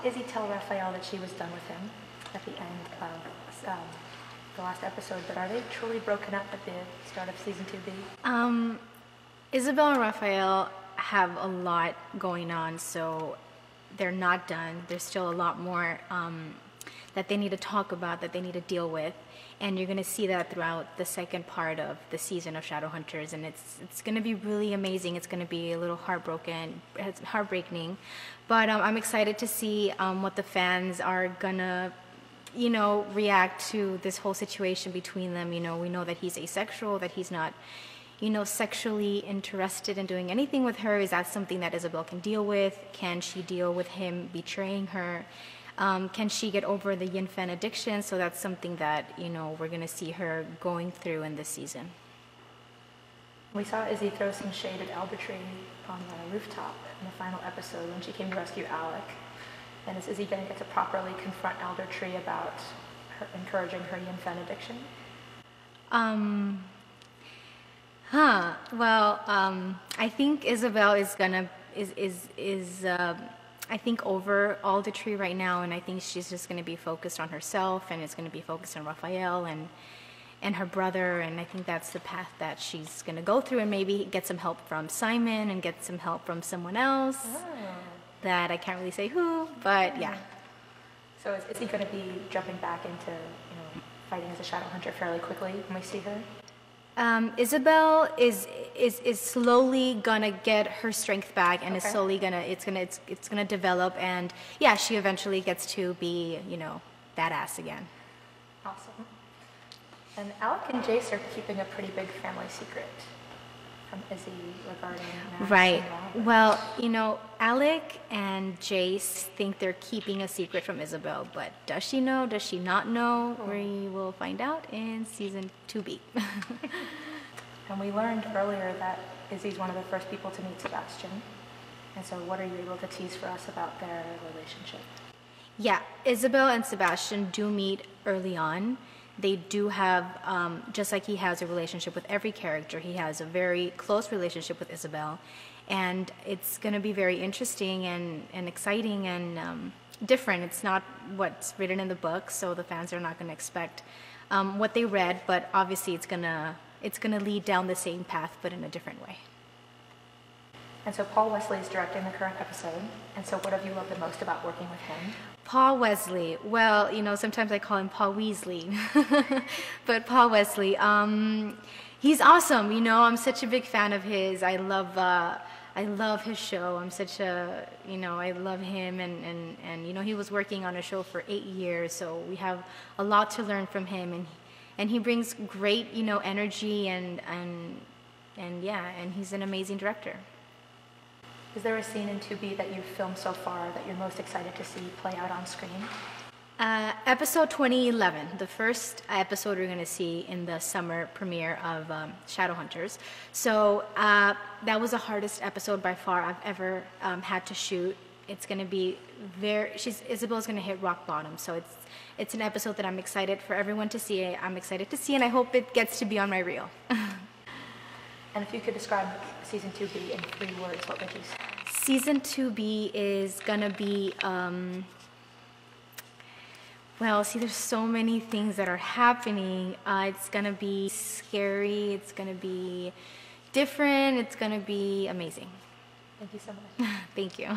Izzy tell Raphael that she was done with him at the end of the last episode, but are they truly broken up at the start of season 2B? Isabel and Raphael have a lot going on, so they're not done. There's still a lot more that they need to talk about, that they need to deal with, and you're going to see that throughout the second part of the season of Shadowhunters, and it's going to be really amazing. It's going to be a little heartbreaking, but I'm excited to see what the fans are gonna, react to this whole situation between them. We know that he's asexual, that he's not, sexually interested in doing anything with her. Is that something that Isabel can deal with? Can she deal with him betraying her? Can she get over the yin-fan addiction? So that's something that, we're going to see her going through in this season. We saw Izzy throw some shade at Albertree on the rooftop in the final episode when she came to rescue Alec. And is Izzy going to get to properly confront Albertree about her encouraging her yin-fan addiction? Well, I think Isabel is gonna I think over Aldertree right now, and I think she's just gonna be focused on herself, and it's gonna be focused on Raphael and her brother, and I think that's the path that she's gonna go through, and maybe get some help from Simon and get some help from someone else that I can't really say who, but yeah. So is he gonna be jumping back into fighting as a Shadowhunter fairly quickly when we see her? Isabel is slowly gonna get her strength back, and is slowly it's gonna develop, and yeah, she eventually gets to be badass again. Awesome. And Alec and Jace are keeping a pretty big family secret from Izzy regarding Max. Right. And Well, Alec and Jace think they're keeping a secret from Isabel, but does she know? Does she not know? We will find out in season 2B. And we learned earlier that Izzy's one of the first people to meet Sebastian. And so what are you able to tease for us about their relationship? Yeah, Isabel and Sebastian do meet early on. They do have, just like he has a relationship with every character, he has a very close relationship with Isabel. And it's going to be very interesting and exciting and different. It's not what's written in the book, so the fans are not going to expect what they read, but obviously it's going to lead down the same path, but in a different way. And so Paul Wesley is directing the current episode. And so what have you loved the most about working with him? Paul Wesley. Well, sometimes I call him Paul Weasley, but Paul Wesley. He's awesome. I'm such a big fan of his. I love his show. I'm such a, I love him, and he was working on a show for 8 years, so we have a lot to learn from him, and he brings great, energy and yeah, and he's an amazing director. Is there a scene in 2B that you've filmed so far that you're most excited to see play out on screen? Episode 2011, the first episode we're going to see in the summer premiere of Shadowhunters. So that was the hardest episode by far I've ever had to shoot. It's going to be Isabel's going to hit rock bottom. So it's an episode that I'm excited for everyone to see. I'm excited to see, and I hope it gets to be on my reel. And if you could describe season 2B in 3 words, what would you say? Season 2B is going to be, well, see, there's so many things that are happening. It's going to be scary. It's going to be different. It's going to be amazing. Thank you so much. Thank you.